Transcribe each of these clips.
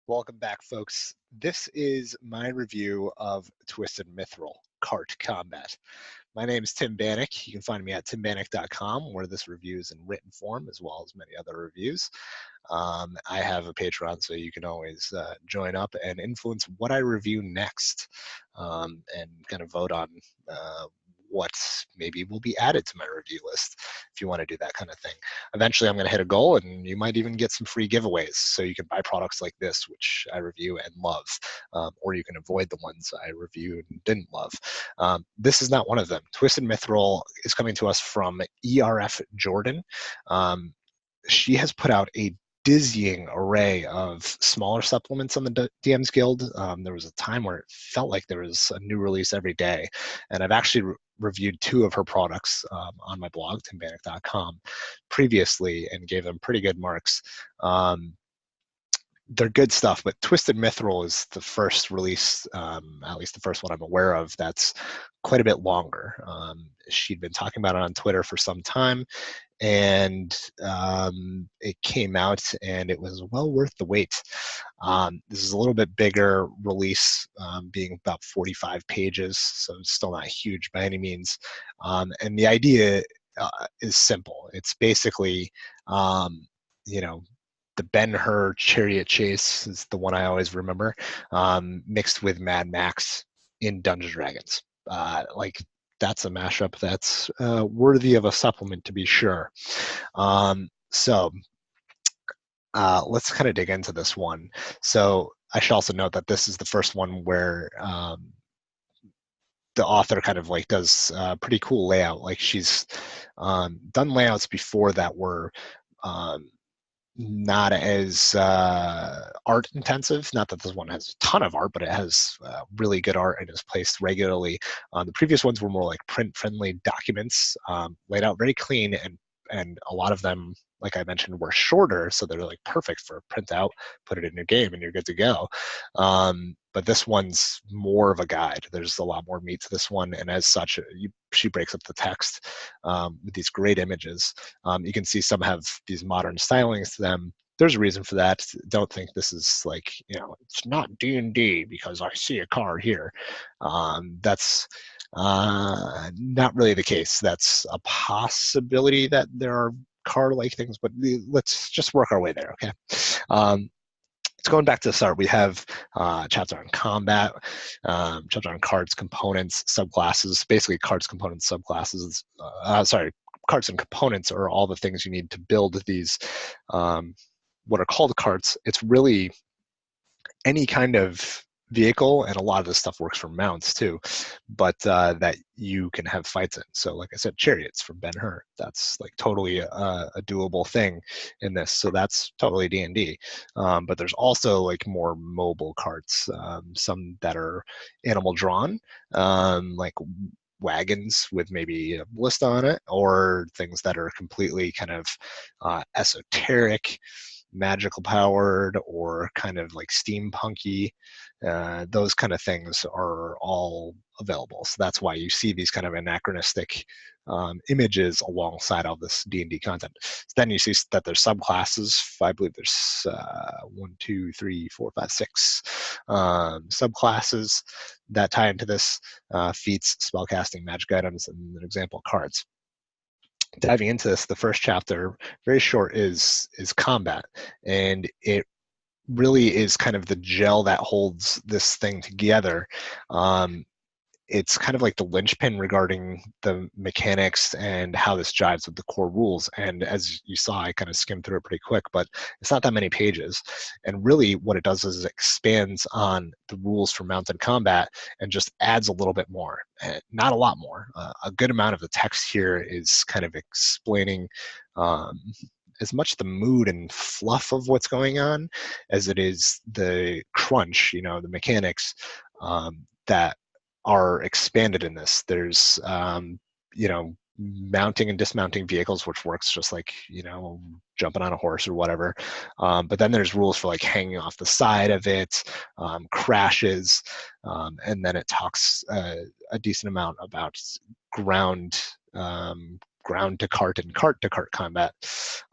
Welcome back, folks. This is my review of Twisted Mithril Cart Combat. My name is Tim Bannock. You can find me at timbannock.com, where this review is in written form, as well as many other reviews. I have a Patreon, so you can always join up and influence what I review next, and kind of vote on what maybe will be added to my review list if you want to do that kind of thing. Eventually, I'm going to hit a goal, and you might even get some free giveaways. So you can buy products like this, which I review and love, or you can avoid the ones I review and didn't love. This is not one of them. Twisted Mithril is coming to us from ERF Jordan. She has put out a dizzying array of smaller supplements on the DMs Guild. There was a time where it felt like there was a new release every day, and I've actually reviewed two of her products on my blog, timbannock.com, previously, and gave them pretty good marks. They're good stuff, but Twisted Mithril is the first release, at least the first one I'm aware of, that's quite a bit longer. She'd been talking about it on Twitter for some time, and it came out, and it was well worth the wait. This is a little bit bigger release, being about 45 pages, so it's still not huge by any means. And the idea is simple. It's basically, you know, the Ben-Hur Chariot Chase is the one I always remember, mixed with Mad Max in Dungeons & Dragons. Like, that's a mashup that's worthy of a supplement, to be sure. So let's kind of dig into this one. So I should also note that this is the first one where the author kind of like does pretty cool layout. Like, she's done layouts before that were not as art intensive. Not that this one has a ton of art, but it has really good art and is placed regularly. The previous ones were more like print-friendly documents, laid out very clean, and a lot of them, like I mentioned, were shorter, so they're like perfect for print out, put it in your game, and you're good to go. But this one's more of a guide. There's a lot more meat to this one, and as such, she breaks up the text with these great images. You can see some have these modern stylings to them. There's a reason for that. Don't think this is like, it's not D&D because I see a card here. That's not really the case. That's a possibility that there are card-like things, but let's just work our way there, okay? So going back to the start, we have chapter on combat, chapter on cards, components, subclasses, basically cards, components, subclasses. Cards and components are all the things you need to build these, what are called carts. It's really any kind of vehicle, and a lot of this stuff works for mounts too, but that you can have fights in. So like I said, chariots from Ben-Hur, that's like totally a doable thing in this, so that's totally D&D. But there's also like more mobile carts, some that are animal drawn, like wagons with maybe a ballista on it, or things that are completely kind of esoteric, magical powered, or kind of like steampunky. Those kind of things are all available. So that's why you see these kind of anachronistic images alongside all this D&D content. So then you see that there's subclasses. I believe there's 1, 2, 3, 4, 5, 6 subclasses that tie into this: feats, spellcasting, magic items, and an example cards. Diving into this, the first chapter, very short, is combat, and it really is kind of the gel that holds this thing together. It's kind of like the linchpin regarding the mechanics and how this jives with the core rules. And as you saw, I kind of skimmed through it pretty quick, but it's not that many pages. And really what it does is it expands on the rules for mounted combat and just adds a little bit more, not a lot more. A good amount of the text here is kind of explaining as much the mood and fluff of what's going on as it is the crunch, the mechanics that are expanded in this. There's, mounting and dismounting vehicles, which works just like, jumping on a horse or whatever. But then there's rules for like hanging off the side of it, crashes, and then it talks a decent amount about ground to cart and cart to cart combat.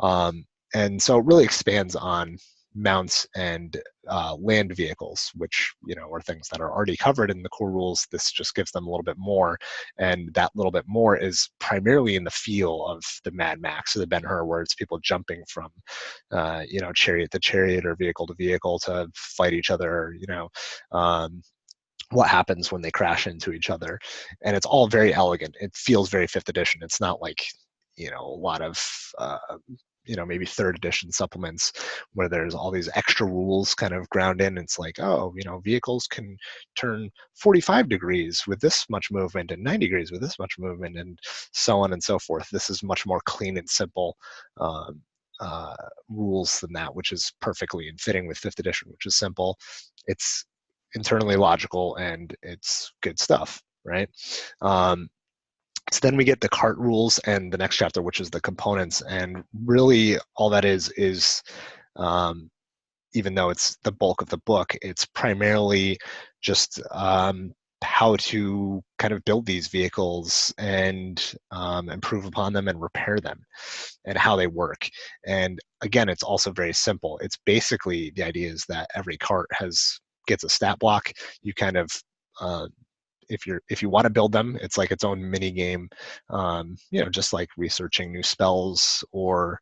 And so it really expands on mounts and land vehicles, which are things that are already covered in the core rules. This just gives them a little bit more, and that little bit more is primarily in the feel of the Mad Max or the Ben-Hur, where it's people jumping from chariot to chariot or vehicle to vehicle to fight each other. What happens when they crash into each other, and it's all very elegant. It feels very fifth edition. It's not like a lot of maybe third edition supplements where there's all these extra rules kind of ground in. It's like, oh, vehicles can turn 45 degrees with this much movement and 90 degrees with this much movement, and so on and so forth. This is much more clean and simple rules than that, which is perfectly in fitting with fifth edition, which is simple. It's internally logical, and it's good stuff, right? So then we get the cart rules and the next chapter, which is the components. And really all that is even though it's the bulk of the book, it's primarily just how to kind of build these vehicles and improve upon them and repair them and how they work. And again, it's also very simple. It's basically, the idea is that every cart gets a stat block. You kind of if you want to build them, it's like its own mini game, just like researching new spells or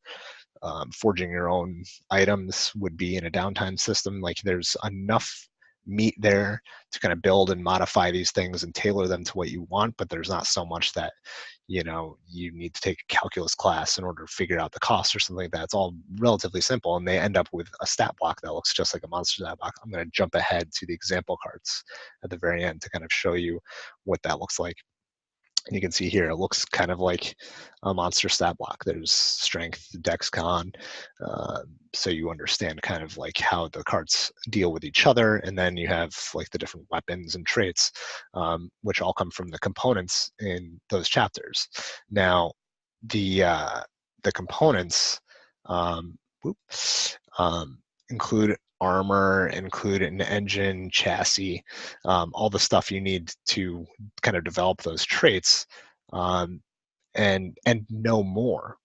forging your own items would be in a downtime system. Like, there's enough meat there to kind of build and modify these things and tailor them to what you want, but there's not so much that you need to take a calculus class in order to figure out the cost or something like that. It's all relatively simple, and they end up with a stat block that looks just like a monster stat block. I'm going to jump ahead to the example cards at the very end to kind of show you what that looks like. And you can see here, it looks kind of like a monster stat block. There's strength, dex, con, so you understand kind of like how the cards deal with each other. And then you have like the different weapons and traits, which all come from the components in those chapters. Now, the components include armor, include an engine, chassis, all the stuff you need to kind of develop those traits, and no more,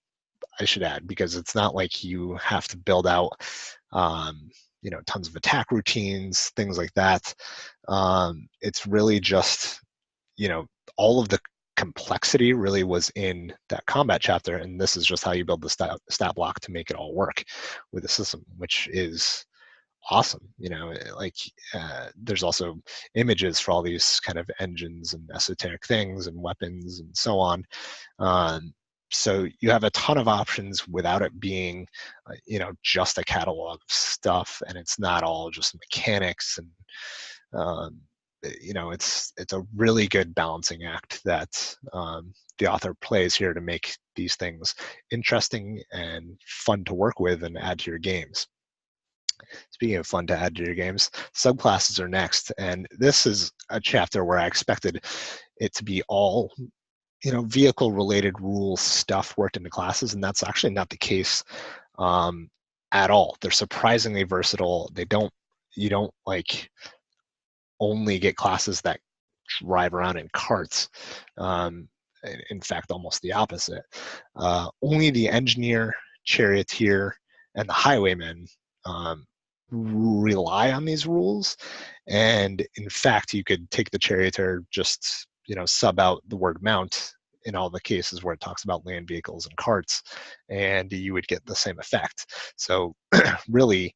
I should add, because it's not like you have to build out tons of attack routines, things like that. It's really just all of the complexity really was in that combat chapter, and this is just how you build the stat block to make it all work with the system, which is awesome. There's also images for all these kind of engines and esoteric things and weapons and so on. So you have a ton of options without it being just a catalog of stuff, and it's not all just mechanics. And it's a really good balancing act that the author plays here to make these things interesting and fun to work with and add to your games. Speaking of fun to add to your games, subclasses are next, and this is a chapter where I expected it to be all vehicle related rules stuff worked into classes, and that's actually not the case at all. They're surprisingly versatile. You don't like only get classes that drive around in carts. In fact, almost the opposite. Only the engineer, charioteer, and the highwayman rely on these rules. And in fact, you could take the charioteer, just sub out the word mount in all the cases where it talks about land vehicles and carts, and you would get the same effect. So really,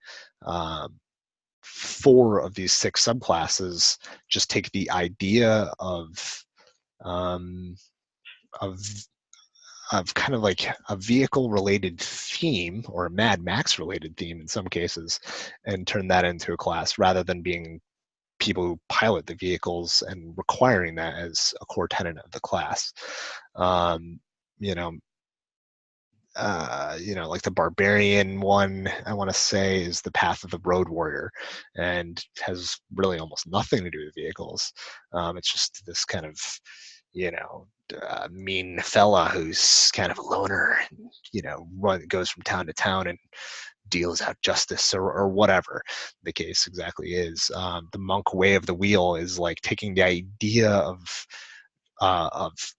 4 of these 6 subclasses just take the idea of kind of like a vehicle related theme, or a Mad Max related theme in some cases, and turn that into a class, rather than being people who pilot the vehicles and requiring that as a core tenet of the class. Like the barbarian one, I want to say, is the Path of the Road Warrior, and has really almost nothing to do with vehicles. It's just this kind of mean fella who's kind of a loner, goes from town to town and deals out justice, or whatever the case exactly is. The monk Way of the Wheel is like taking the idea of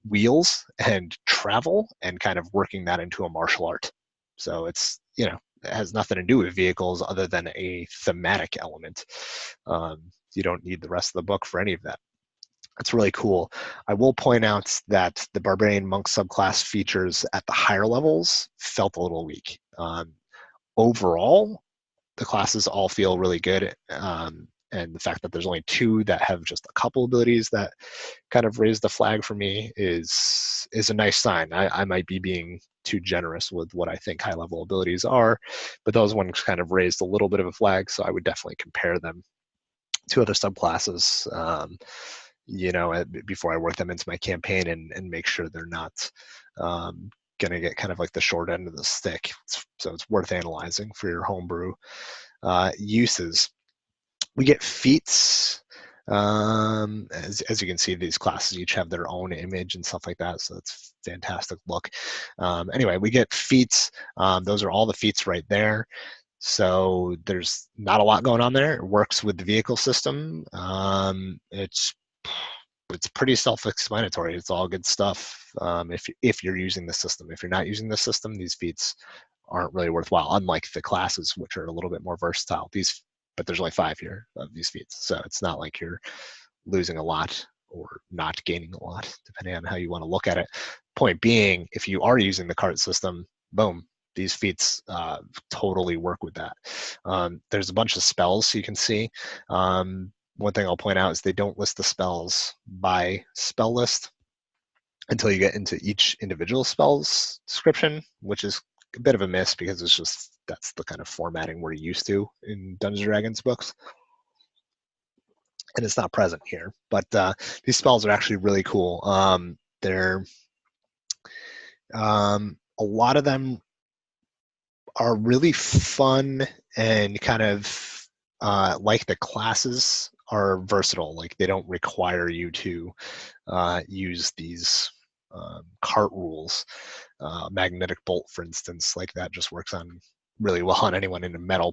wheels and travel and kind of working that into a martial art. So it's has nothing to do with vehicles other than a thematic element. You don't need the rest of the book for any of that. That's really cool. I will point out that the Barbarian Monk subclass features at the higher levels felt a little weak. Overall, the classes all feel really good. And the fact that there's only 2 that have just a couple abilities that kind of raise the flag for me is a nice sign. I might be being too generous with what I think high level abilities are, but those ones kind of raised a little bit of a flag, so I would definitely compare them to other subclasses, before I work them into my campaign and make sure they're not going to get kind of like the short end of the stick. So it's worth analyzing for your homebrew uses. We get feats. As you can see, these classes each have their own image and stuff like that, so it's fantastic look. Anyway, we get feats. Those are all the feats right there. So there's not a lot going on there. It works with the vehicle system. It's pretty self-explanatory. It's all good stuff if you're using the system. If you're not using the system, these feats aren't really worthwhile, unlike the classes, which are a little bit more versatile. But there's only 5 here of these feats, so it's not like you're losing a lot or not gaining a lot, depending on how you want to look at it. Point being, if you are using the cart system, boom, these feats totally work with that. There's a bunch of spells you can see. One thing I'll point out is they don't list the spells by spell list until you get into each individual spell's description, which is a bit of a miss because that's the kind of formatting we're used to in Dungeons & Dragons books. And it's not present here, but these spells are actually really cool. They're a lot of them are really fun and kind of like the classes are versatile. Like they don't require you to use these cart rules. Magnetic bolt, for instance, like that just works on really well on anyone in a metal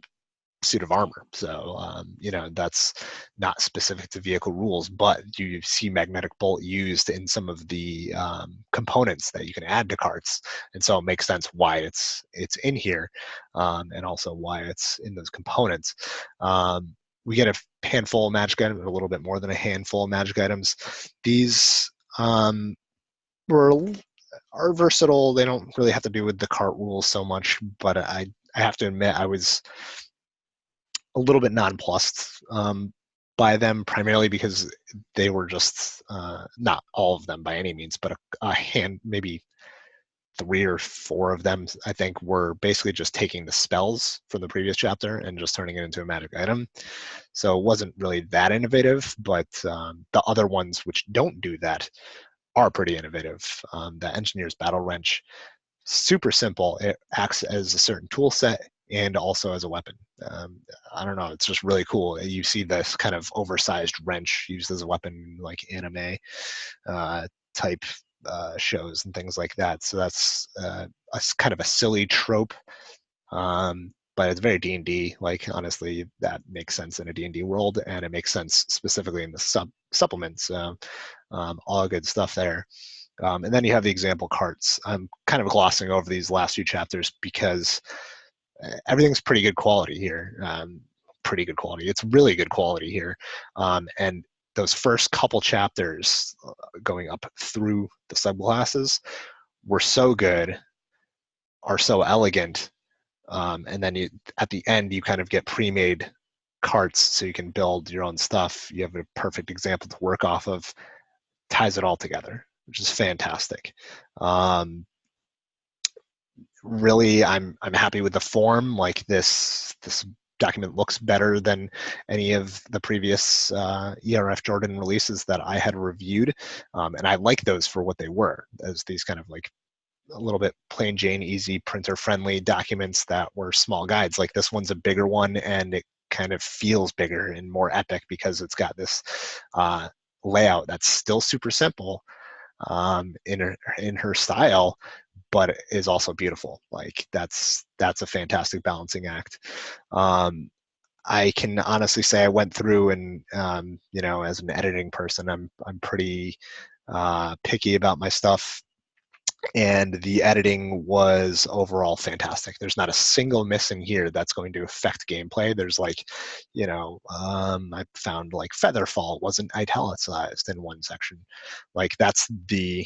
suit of armor. So that's not specific to vehicle rules, but you see magnetic bolt used in some of the components that you can add to carts, and so it makes sense why it's in here, and also why it's in those components. We get a handful of magic items, a little bit more than a handful of magic items. These are versatile. They don't really have to do with the cart rules so much, but I have to admit I was a little bit nonplussed by them, primarily because they were just not all of them by any means, but a hand, maybe 3 or 4 of them, I think, were basically just taking the spells from the previous chapter and just turning it into a magic item. So it wasn't really that innovative, but the other ones which don't do that are pretty innovative. The Engineer's Battle Wrench, super simple. It acts as a certain tool set and also as a weapon. I don't know, it's just really cool. You see this kind of oversized wrench used as a weapon like anime type shows and things like that. So that's kind of a silly trope, but it's very D&D. Like, honestly, that makes sense in a D&D world, and it makes sense specifically in the supplements. All good stuff there. And then you have the example carts. I'm kind of glossing over these last few chapters because everything's pretty good quality here. Pretty good quality. It's really good quality here. And those first couple chapters going up through the subclasses were so good, are so elegant. And then at the end, you kind of get pre-made carts so you can build your own stuff. You have a perfect example to work off of. Ties it all together, which is fantastic. Really, I'm happy with the form. Like this document looks better than any of the previous ERF Jordan releases that I had reviewed, and I like those for what they were, as these kind of like a little bit plain Jane, easy, printer friendly documents that were small guides. Like this one's a bigger one, and it kind of feels bigger and more epic because it's got this layout that's still super simple in her style, but is also beautiful. Like that's a fantastic balancing act. I can honestly say I went through and as an editing person, I'm pretty picky about my stuff. and the editing was overall fantastic. There's not a single miss in here that's going to affect gameplay. There's like, I found like Featherfall wasn't italicized in one section. Like that's the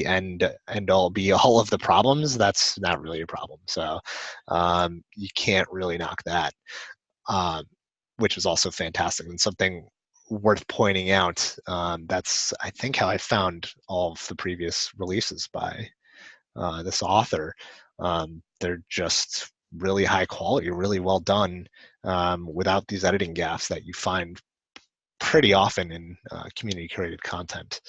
end all be all of the problems. That's not really a problem. So you can't really knock that, um, which is also fantastic and something worth pointing out. That's I think how I found all of the previous releases by this author. They're just really high quality, really well done, without these editing gaffes that you find pretty often in community created content.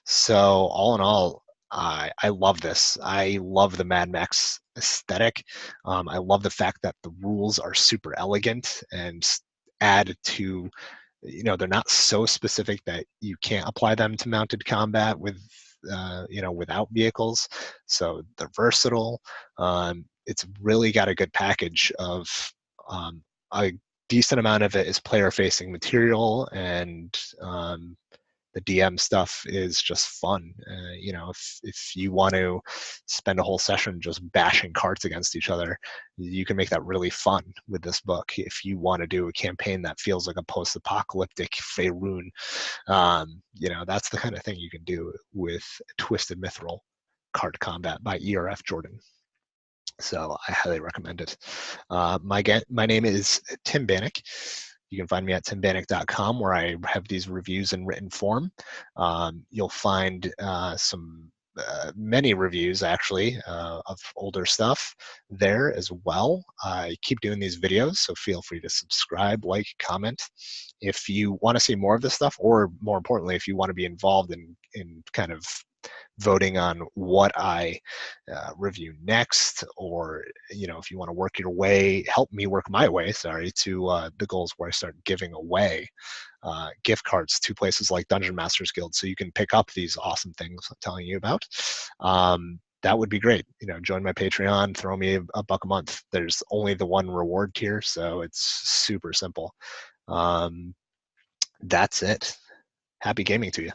So all in all, I love this. I love the Mad Max aesthetic. I love the fact that the rules are super elegant and add to, they're not so specific that you can't apply them to mounted combat without vehicles. So they're versatile. It's really got a good package of a decent amount of it is player facing material, and the DM stuff is just fun. If you want to spend a whole session just bashing carts against each other, you can make that really fun with this book. If you want to do a campaign that feels like a post-apocalyptic Faerun, that's the kind of thing you can do with Twisted Mithril Card Combat by E.R.F. Jordan. So I highly recommend it. My name is Tim Bannock. You can find me at timbannock.com, where I have these reviews in written form. You'll find many reviews actually of older stuff there as well. I keep doing these videos, so feel free to subscribe, like, comment. If you want to see more of this stuff, or more importantly, if you want to be involved in kind of voting on what I review next, or if you want to work your way, help me work my way, to the goals where I start giving away gift cards to places like Dungeon Masters Guild, so you can pick up these awesome things I'm telling you about. That would be great. Join my Patreon, throw me a buck a month. There's only the one reward tier, so it's super simple. That's it. Happy gaming to you.